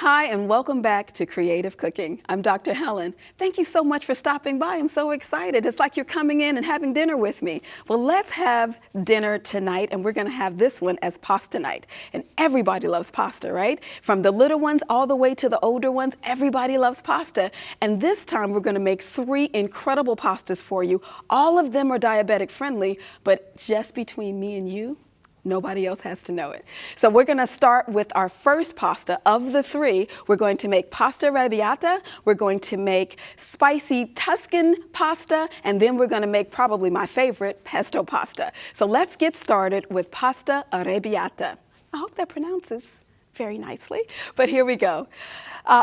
Hi, and welcome back to Creative Cooking. I'm Dr. Helen. Thank you so much for stopping by. I'm so excited. It's like you're coming in and having dinner with me. Well, let's have dinner tonight, and we're going to have this one as pasta night. And everybody loves pasta, right? From the little ones all the way to the older ones, everybody loves pasta. And this time we're going to make 3 incredible pastas for you. All of them are diabetic friendly, but just between me and you, nobody else has to know it. So we're going to start with our first pasta of the 3. We're going to make pasta arrabbiata. We're going to make spicy Tuscan pasta. And then we're going to make probably my favorite, pesto pasta. So let's get started with pasta arrabbiata. I hope that pronounces very nicely, but here we go.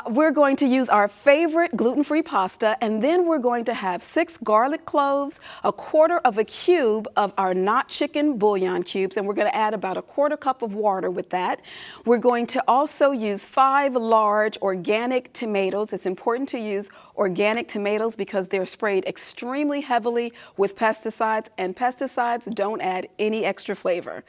We're going to use our favorite gluten-free pasta, and then we're going to have 6 garlic cloves, 1/4 of a cube of our not chicken bouillon cubes, and we're going to add about 1/4 cup of water with that. We're going to also use 5 large organic tomatoes. It's important to use organic tomatoes because they're sprayed extremely heavily with pesticides, and pesticides don't add any extra flavor.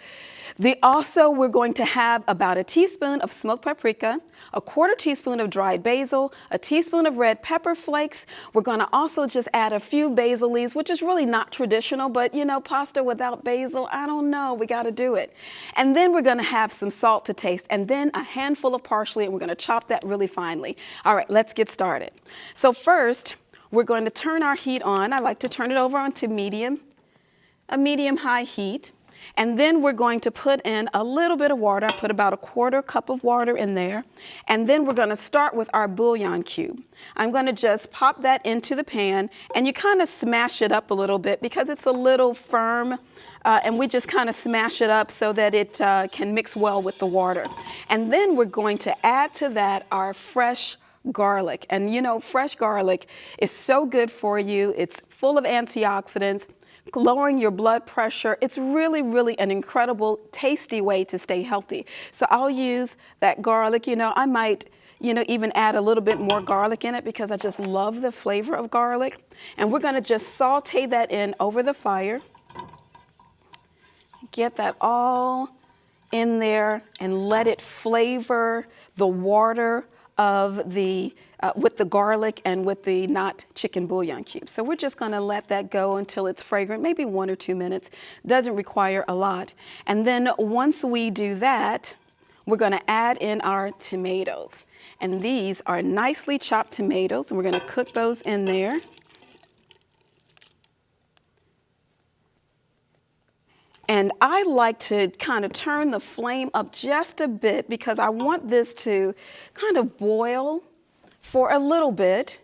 We're going to have about a teaspoon of smoked paprika, 1/4 teaspoon of dried basil, a teaspoon of red pepper flakes. We're going to also just add a few basil leaves, which is really not traditional, but you know, pasta without basil, I don't know, we got to do it. And then we're going to have some salt to taste, and then a handful of parsley, and we're going to chop that really finely. All right, let's get started. So first, we're going to turn our heat on. I like to turn it over onto a medium-high heat. And then we're going to put in a little bit of water. I put about 1/4 cup of water in there. And then we're going to start with our bouillon cube. I'm going to just pop that into the pan, and you kind of smash it up a little bit because it's a little firm, and we just kind of smash it up so that it can mix well with the water. And then we're going to add to that our fresh garlic. And you know, fresh garlic is so good for you. It's full of antioxidants, lowering your blood pressure. It's really, really an incredible, tasty way to stay healthy. So I'll use that garlic. You know, I might, even add a little bit more garlic in it because I just love the flavor of garlic. And we're going to just saute that in over the fire. Get that all in there and let it flavor the water of with the garlic and with the not chicken bouillon cubes. So we're just going to let that go until it's fragrant, maybe 1 or 2 minutes. Doesn't require a lot. And then once we do that, we're going to add in our tomatoes. And these are nicely chopped tomatoes, and we're going to cook those in there. And I like to kind of turn the flame up just a bit because I want this to kind of boil for a little bit,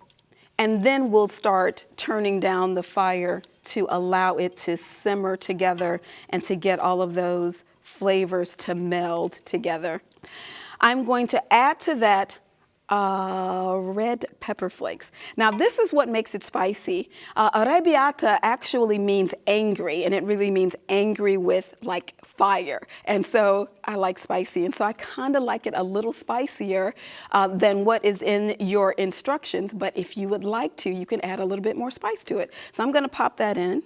and then we'll start turning down the fire to allow it to simmer together and to get all of those flavors to meld together. I'm going to add to that red pepper flakes. Now this is what makes it spicy. Arrabiata actually means angry, and it really means angry with like fire. And so I like spicy, and so I kind of like it a little spicier than what is in your instructions. But if you would like to, you can add a little bit more spice to it. So I'm going to pop that in.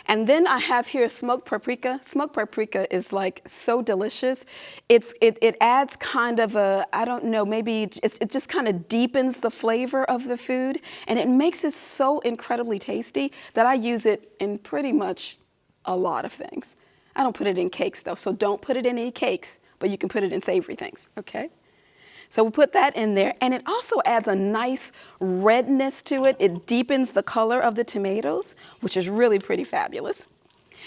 And then I have here smoked paprika. Smoked paprika is like so delicious. It adds kind of a, I don't know, maybe it just kind of deepens the flavor of the food, and it makes it so incredibly tasty that I use it in pretty much a lot of things. I don't put it in cakes though, so don't put it in any cakes, but you can put it in savory things, okay? So we'll put that in there, and it also adds a nice redness to it. It deepens the color of the tomatoes, which is really pretty fabulous.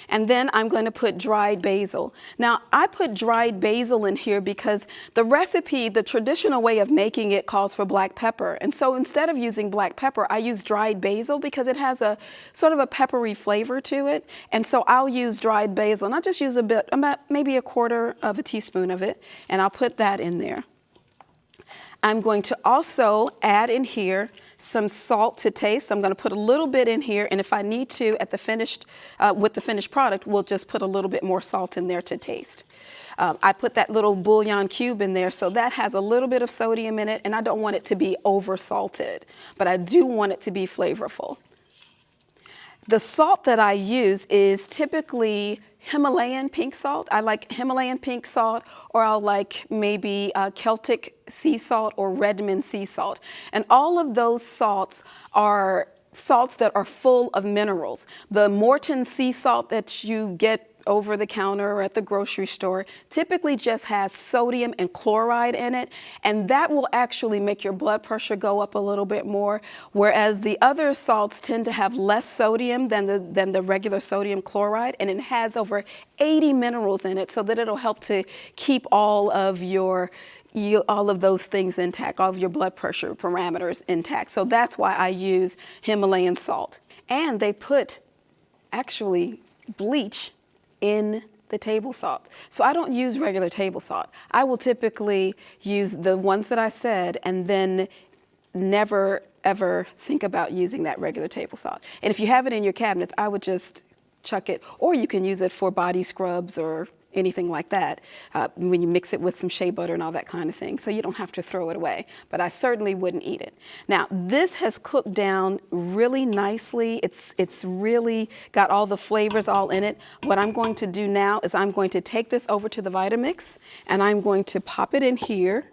And then I'm going to put dried basil. Now, I put dried basil in here because the recipe, the traditional way of making it, calls for black pepper. And so instead of using black pepper, I use dried basil because it has a sort of a peppery flavor to it. And so I'll use dried basil, and I'll just use a bit, about maybe 1/4 of a teaspoon of it, and I'll put that in there. I'm going to also add in here some salt to taste. I'm going to put a little bit in here, and if I need to, at the with the finished product, we'll just put a little bit more salt in there to taste. I put that little bouillon cube in there, so that has a little bit of sodium in it, and I don't want it to be over salted, but I do want it to be flavorful. The salt that I use is typically Himalayan pink salt. I like Himalayan pink salt, or I'll like maybe Celtic sea salt or Redmond sea salt. And all of those salts are salts that are full of minerals. The Morton sea salt that you get over the counter or at the grocery store typically just has sodium and chloride in it, and that will actually make your blood pressure go up a little bit more, whereas the other salts tend to have less sodium than the regular sodium chloride, and it has over 80 minerals in it, so that it'll help to keep all of those things intact, all of your blood pressure parameters intact. So that's why I use Himalayan salt. And they put actually bleach in the table salt. So I don't use regular table salt. I will typically use the ones that I said and then never ever think about using that regular table salt. And if you have it in your cabinets, I would just chuck it, or you can use it for body scrubs or anything like that, when you mix it with some shea butter and all that kind of thing, so you don't have to throw it away. But I certainly wouldn't eat it. Now, this has cooked down really nicely. It's really got all the flavors all in it. What I'm going to do now is I'm going to take this over to the Vitamix, and I'm going to pop it in here.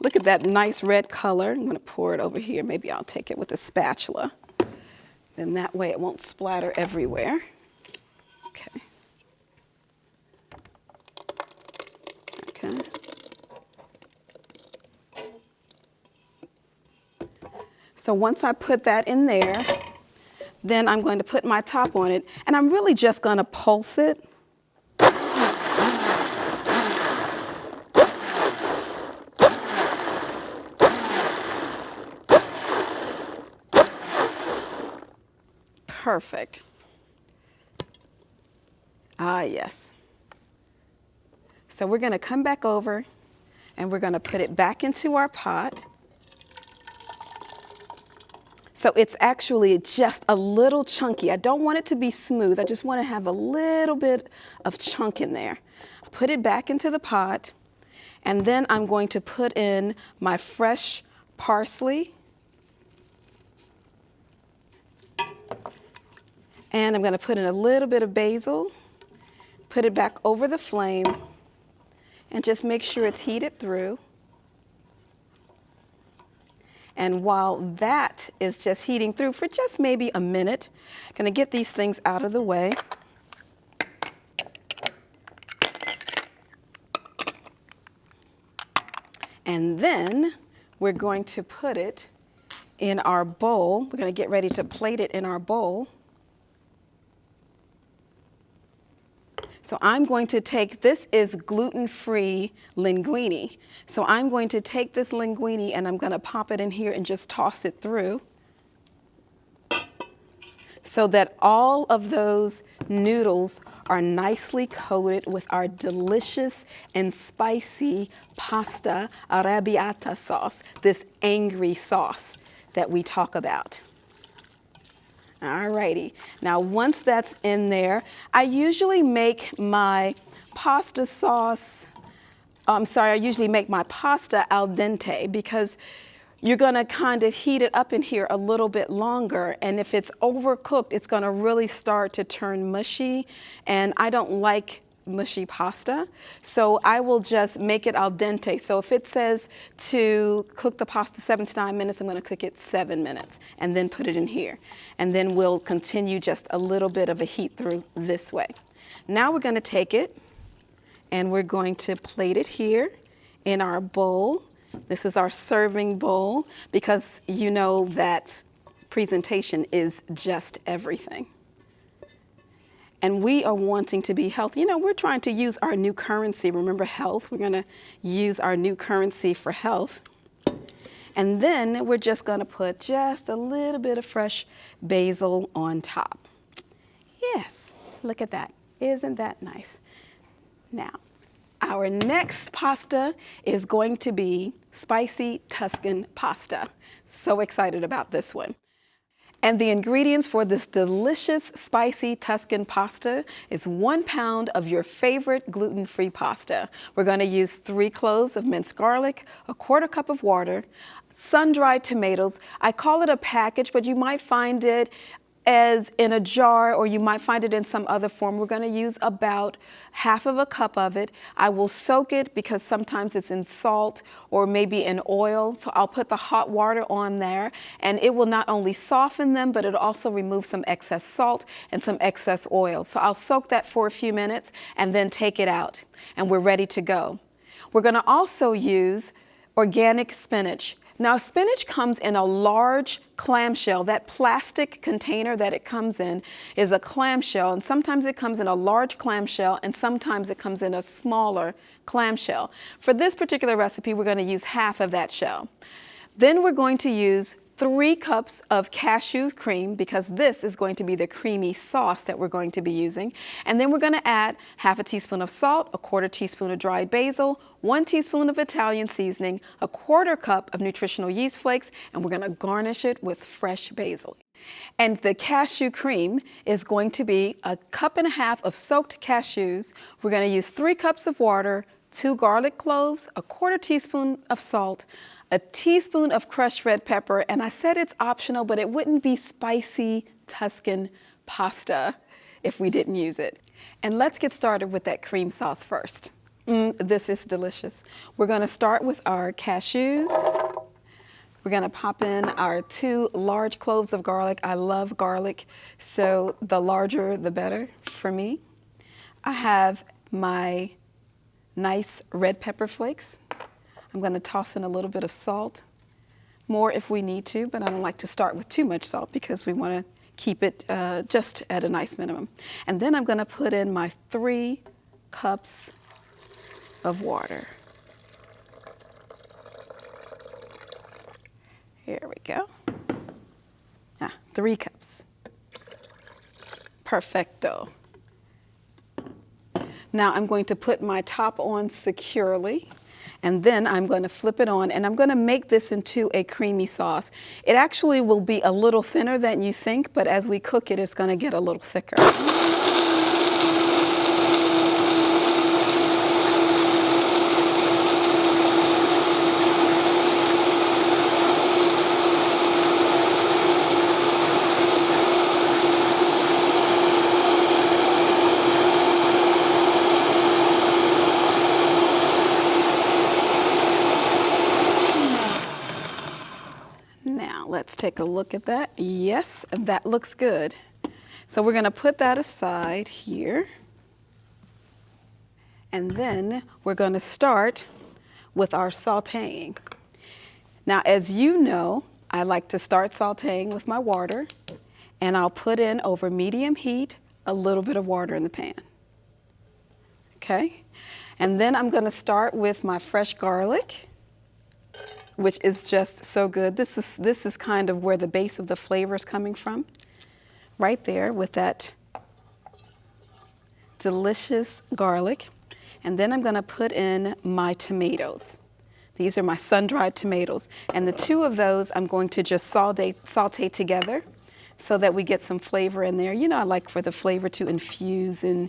Look at that nice red color. I'm going to pour it over here. Maybe I'll take it with a spatula. Then that way it won't splatter everywhere. Okay. Okay. So once I put that in there, then I'm going to put my top on it, and I'm really just going to pulse it. Perfect. Ah, yes. So we're going to come back over and we're going to put it back into our pot. So it's actually just a little chunky. I don't want it to be smooth. I just want to have a little bit of chunk in there. Put it back into the pot, and then I'm going to put in my fresh parsley. And I'm going to put in a little bit of basil, put it back over the flame, and just make sure it's heated through. And while that is just heating through for just maybe a minute, I'm going to get these things out of the way. And then we're going to put it in our bowl. We're going to get ready to plate it in our bowl. So I'm going to take, this is gluten-free linguine. So I'm going to take this linguine and I'm going to pop it in here and just toss it through, so that all of those noodles are nicely coated with our delicious and spicy pasta arrabbiata sauce, this angry sauce that we talk about. Alrighty, now once that's in there, I usually make my pasta sauce, I usually make my pasta al dente, because you're gonna kind of heat it up in here a little bit longer, and if it's overcooked, it's gonna really start to turn mushy, and I don't like mushy pasta, so I will just make it al dente. So if it says to cook the pasta 7 to 9 minutes, I'm going to cook it 7 minutes and then put it in here, and then we'll continue just a little bit of a heat through this way. Now we're going to take it and we're going to plate it here in our bowl. This is our serving bowl, because you know that presentation is just everything. And we are wanting to be healthy. You know, we're trying to use our new currency. Remember, health. We're going to use our new currency for health. And then we're just going to put just a little bit of fresh basil on top. Yes, look at that. Isn't that nice? Now, our next pasta is going to be spicy Tuscan pasta. So excited about this one. And the ingredients for this delicious spicy Tuscan pasta is 1 pound of your favorite gluten-free pasta. We're going to use 3 cloves of minced garlic, a 1/4 cup of water, sun-dried tomatoes. I call it a package, but you might find it as in a jar, or you might find it in some other form. We're going to use about half of a cup of it. I will soak it because sometimes it's in salt or maybe in oil. So I'll put the hot water on there, and it will not only soften them, but it'll also remove some excess salt and some excess oil. So I'll soak that for a few minutes and then take it out, and we're ready to go. We're going to also use organic spinach. Now, spinach comes in a large clamshell. That plastic container that it comes in is a clamshell, and sometimes it comes in a large clamshell, and sometimes it comes in a smaller clamshell. For this particular recipe, we're going to use half of that shell. Then we're going to use 3 cups of cashew cream, because this is going to be the creamy sauce that we're going to be using. And then we're going to add half a teaspoon of salt, a 1/4 teaspoon of dried basil, 1 teaspoon of Italian seasoning, a 1/4 cup of nutritional yeast flakes, and we're going to garnish it with fresh basil. And the cashew cream is going to be 1.5 cups of soaked cashews. We're going to use 3 cups of water, 2 garlic cloves, a 1/4 teaspoon of salt, a teaspoon of crushed red pepper, and I said it's optional, but it wouldn't be spicy Tuscan pasta if we didn't use it. And let's get started with that cream sauce first. This is delicious. We're going to start with our cashews. We're going to pop in our 2 large cloves of garlic. I love garlic, so the larger the better for me. I have my nice red pepper flakes. I'm going to toss in a little bit of salt, more if we need to, but I don't like to start with too much salt because we want to keep it just at a nice minimum. And then I'm going to put in my 3 cups of water. Here we go. 3 cups. Perfecto. Now I'm going to put my top on securely, and then I'm going to flip it on, and I'm going to make this into a creamy sauce. It actually will be a little thinner than you think, but as we cook it, it's going to get a little thicker. Let's take a look at that. Yes, that looks good. So we're going to put that aside here. And then we're going to start with our sauteing. Now, as you know, I like to start sauteing with my water, and I'll put in over medium heat a little bit of water in the pan. Okay? And then I'm going to start with my fresh garlic, which is just so good. This is kind of where the base of the flavor is coming from, right there with that delicious garlic. And then I'm going to put in my tomatoes. These are my sun-dried tomatoes, and the 2 of those I'm going to just saute together so that we get some flavor in there. You know, I like for the flavor to infuse in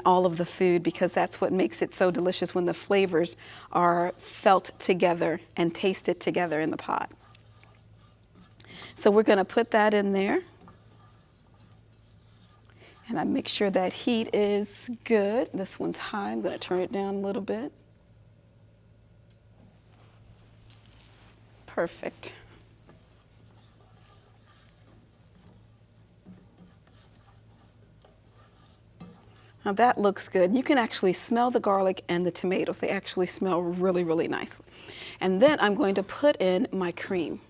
all of the food, because that's what makes it so delicious, when the flavors are felt together and tasted together in the pot. So we're going to put that in there. And I make sure that heat is good. This one's high. I'm going to turn it down a little bit. Perfect. Now that looks good. You can actually smell the garlic and the tomatoes. They actually smell really, really nicely. And then I'm going to put in my cream.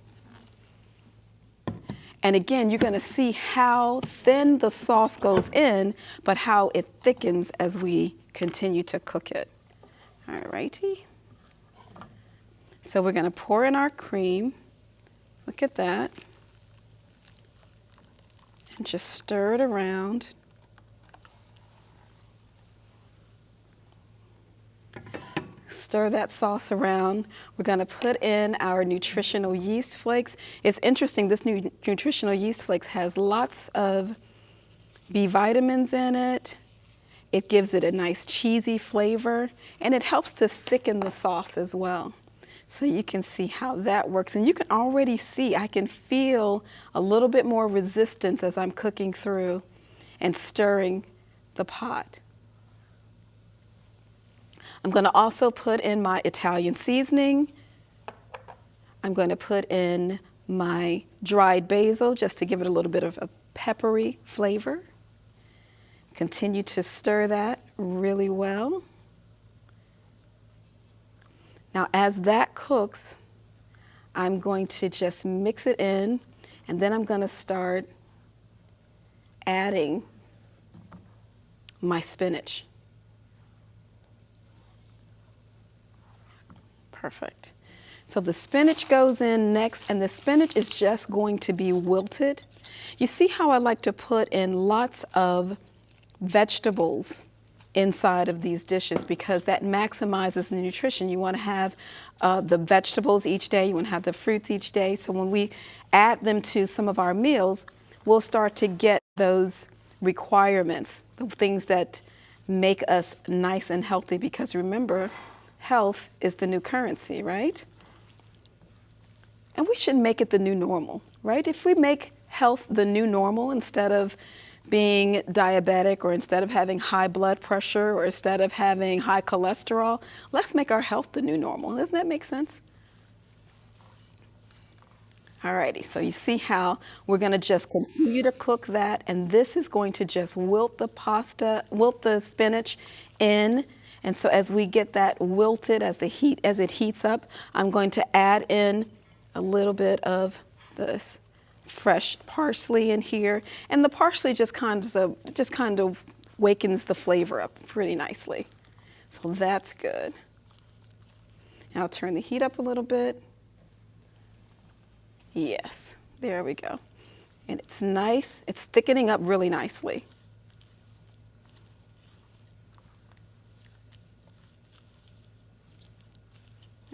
And again, you're going to see how thin the sauce goes in, but how it thickens as we continue to cook it. All righty. So we're going to pour in our cream. Look at that. And just stir it around. Stir that sauce around. We're going to put in our nutritional yeast flakes. It's interesting, this new nutritional yeast flakes has lots of B vitamins in it. It gives it a nice cheesy flavor, and it helps to thicken the sauce as well. So you can see how that works. And you can already see, I can feel a little bit more resistance as I'm cooking through and stirring the pot. I'm going to also put in my Italian seasoning. I'm going to put in my dried basil just to give it a little bit of a peppery flavor. Continue to stir that really well. Now, as that cooks, I'm going to just mix it in, and then I'm going to start adding my spinach. Perfect. So the spinach goes in next, and the spinach is just going to be wilted. You see how I like to put in lots of vegetables inside of these dishes because that maximizes the nutrition. You want to have the vegetables each day, you want to have the fruits each day. So when we add them to some of our meals, we'll start to get those requirements, the things that make us nice and healthy, because remember, health is the new currency, right? And we should make it the new normal, right? If we make health the new normal instead of being diabetic, or instead of having high blood pressure, or instead of having high cholesterol, let's make our health the new normal. Doesn't that make sense? Alrighty, so you see how we're going to just continue to cook that, and this is going to just wilt the spinach in. And so as we get that wilted, as it heats up, I'm going to add in a little bit of this fresh parsley in here, and the parsley just kind of wakens the flavor up pretty nicely. So that's good. And I'll turn the heat up a little bit. Yes, there we go. And it's nice. It's thickening up really nicely.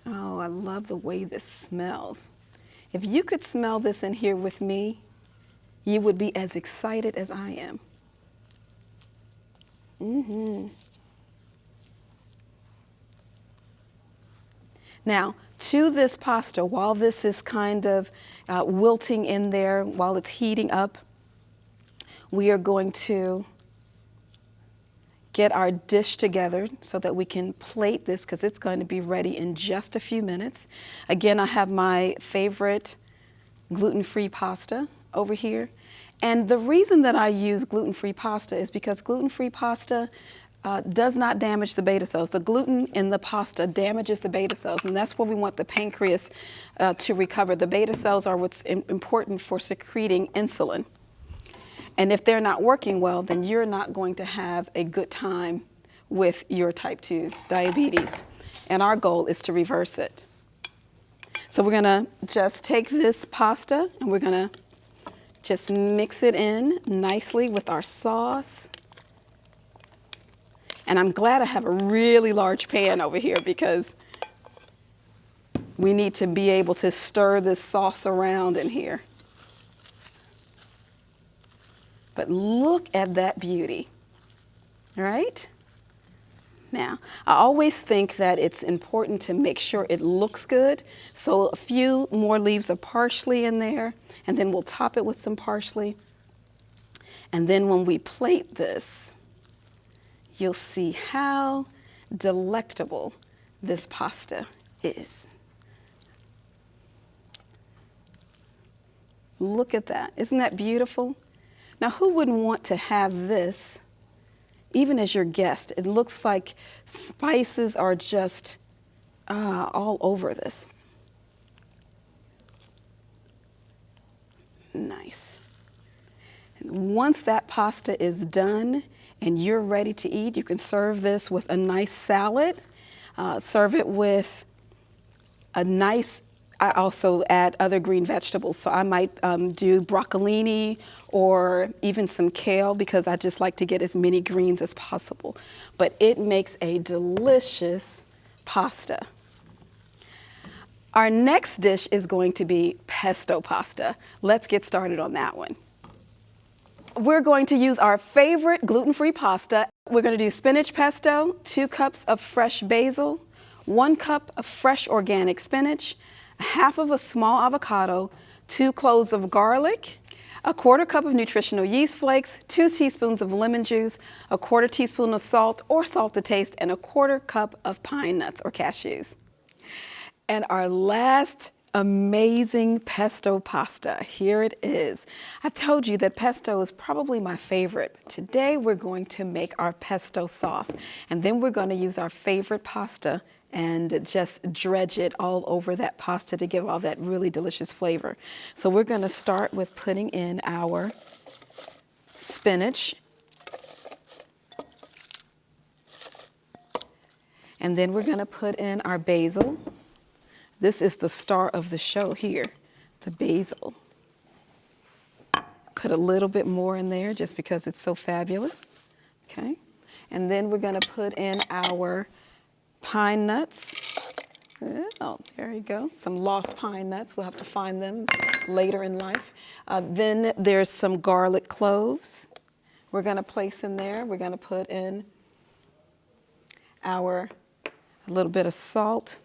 Oh, I love the way this smells. If you could smell this in here with me, you would be as excited as I am. Now, to this pasta, while this is kind of wilting in there, while it's heating up, we are going to get our dish together so that we can plate this, because it's going to be ready in just a few minutes. Again, I have my favorite gluten-free pasta over here. And the reason that I use gluten-free pasta is because gluten-free pasta does not damage the beta cells. The gluten in the pasta damages the beta cells, and that's where we want the pancreas to recover. The beta cells are what's important for secreting insulin. And if they're not working well, then you're not going to have a good time with your type 2 diabetes. And our goal is to reverse it. So we're gonna just take this pasta and we're gonna just mix it in nicely with our sauce. And I'm glad I have a really large pan over here, because we need to be able to stir this sauce around in here. But look at that beauty, all right? Now, I always think that it's important to make sure it looks good. So a few more leaves of parsley in there, and then we'll top it with some parsley. And then when we plate this, you'll see how delectable this pasta is. Look at that. Isn't that beautiful? Now, who wouldn't want to have this even as your guest? It looks like spices are just all over this. Nice. And once that pasta is done and you're ready to eat, you can serve this with a nice salad. Serve it with a nice, I also add other green vegetables. So I might do broccolini or even some kale, because I just like to get as many greens as possible. But it makes a delicious pasta. Our next dish is going to be pesto pasta. Let's get started on that one. We're going to use our favorite gluten-free pasta. We're going to do spinach pesto, 2 cups of fresh basil, 1 cup of fresh organic spinach, half of a small avocado, 2 cloves of garlic, a 1/4 cup of nutritional yeast flakes, 2 teaspoons of lemon juice, a 1/4 teaspoon of salt or salt to taste, and a 1/4 cup of pine nuts or cashews. And our last amazing pesto pasta, here it is. I told you that pesto is probably my favorite, but today we're going to make our pesto sauce, and then we're going to use our favorite pasta and just dredge it all over that pasta to give all that really delicious flavor. So we're going to start with putting in our spinach, and then we're going to put in our basil. This is the star of the show here, the basil. Put a little bit more in there just because it's so fabulous. Okay, and then we're going to put in our pine nuts. Oh, there you go. Some lost pine nuts. We'll have to find them later in life. Then there's some garlic cloves we're going to place in there. We're going to put in a little bit of salt.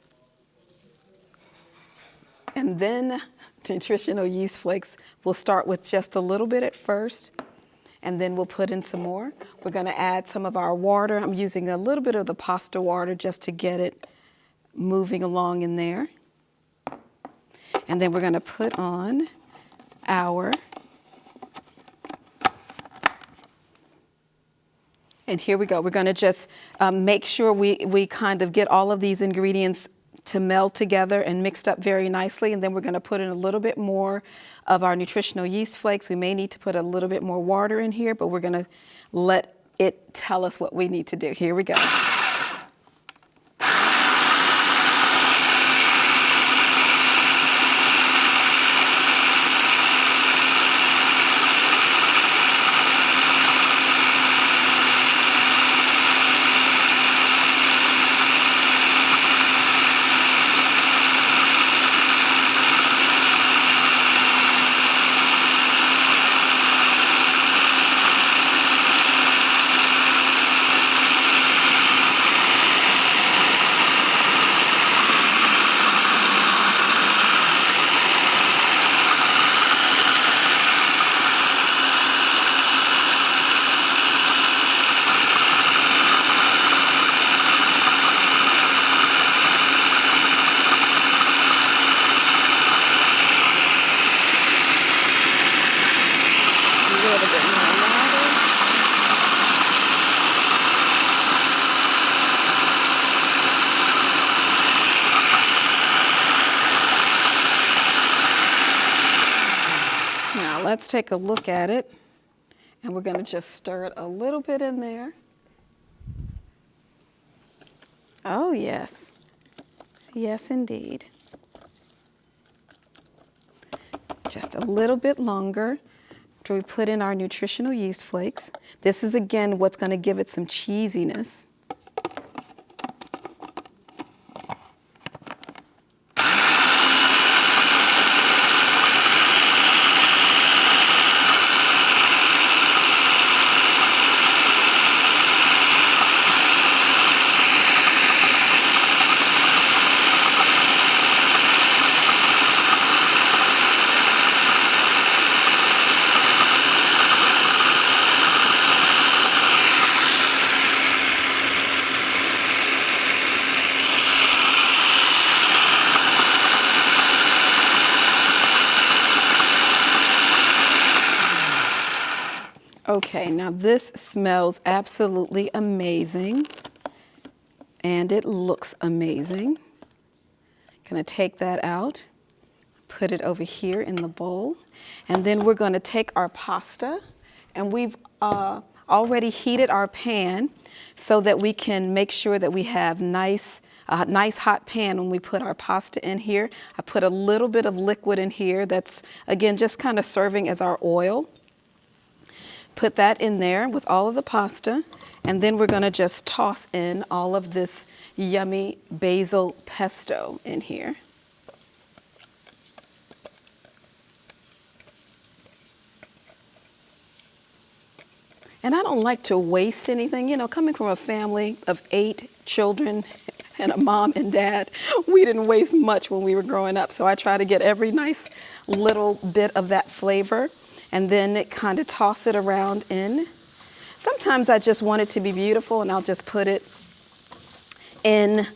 And then nutritional yeast flakes. We'll start with just a little bit at first, and then we'll put in some more. We're going to add some of our water. I'm using a little bit of the pasta water just to get it moving along in there. And then we're going to put on our, and here we go. We're going to just make sure we kind of get all of these ingredients to meld together and mixed up very nicely. And then we're going to put in a little bit more of our nutritional yeast flakes. We may need to put a little bit more water in here, but we're going to let it tell us what we need to do. Here we go. Now let's take a look at it, and we're going to just stir it a little bit in there. Oh yes, yes indeed. Just a little bit longer after we put in our nutritional yeast flakes. This is again what's going to give it some cheesiness. Okay, now this smells absolutely amazing, and it looks amazing. Gonna take that out, put it over here in the bowl, and then we're gonna take our pasta, and we've already heated our pan so that we can make sure that we have nice hot pan when we put our pasta in here. I put a little bit of liquid in here that's, again, just kind of serving as our oil. Put that in there with all of the pasta, and then we're going to just toss in all of this yummy basil pesto in here. And I don't like to waste anything. You know, coming from a family of 8 children, and a mom and dad, we didn't waste much when we were growing up. So I try to get every nice little bit of that flavor and then kind of toss it around in. Sometimes I just want it to be beautiful and I'll just put it in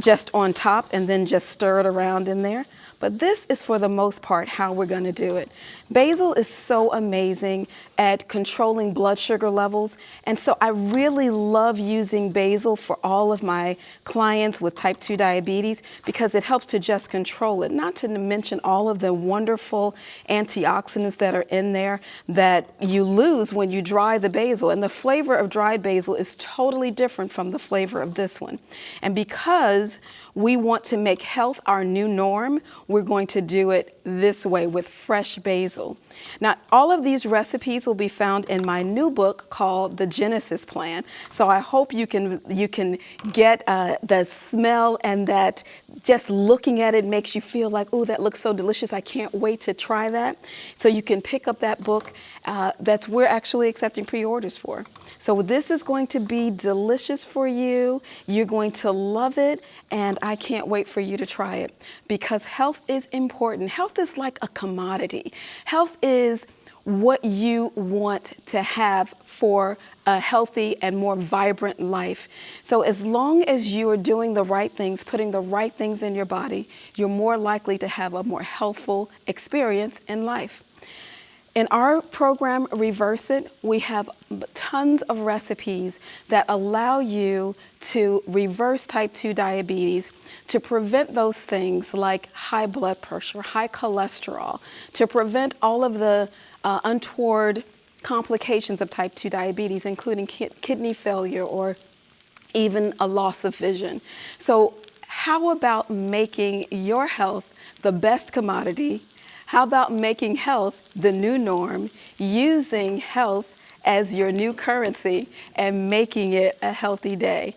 just on top and then just stir it around in there. But this is for the most part how we're going to do it. Basil is so amazing at controlling blood sugar levels. And so I really love using basil for all of my clients with type 2 diabetes because it helps to just control it, not to mention all of the wonderful antioxidants that are in there that you lose when you dry the basil. And the flavor of dried basil is totally different from the flavor of this one. And because we want to make health our new norm, we're going to do it this way with fresh basil. Now, all of these recipes will be found in my new book called The Genesis Plan. So I hope you can get the smell, and that just looking at it makes you feel like, oh, that looks so delicious. I can't wait to try that. So you can pick up that book. We're actually accepting pre-orders for. So this is going to be delicious for you. You're going to love it, and I can't wait for you to try it because health is important. Health is like a commodity. Health is what you want to have for a healthy and more vibrant life. So as long as you are doing the right things, putting the right things in your body, you're more likely to have a more healthful experience in life. In our program, Reverse It, we have tons of recipes that allow you to reverse type 2 diabetes, to prevent those things like high blood pressure, high cholesterol, to prevent all of the untoward complications of type 2 diabetes, including kidney failure or even a loss of vision. So how about making your health the best commodity? How about making health the new norm, using health as your new currency and making it a healthy day?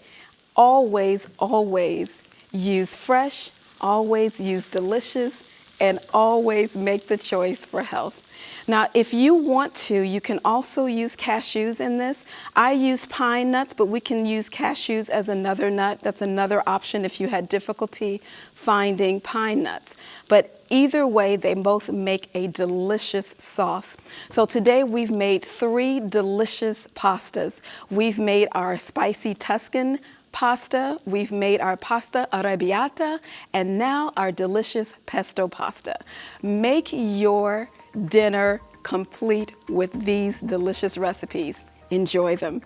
Always, always use fresh, always use delicious, and always make the choice for health. Now, if you want to, you can also use cashews in this. I used pine nuts, but we can use cashews as another nut. That's another option if you had difficulty finding pine nuts. But either way, they both make a delicious sauce. So today we've made 3 delicious pastas. We've made our spicy Tuscan pasta, we've made our pasta arrabbiata, and now our delicious pesto pasta. Make your dinner complete with these delicious recipes. Enjoy them.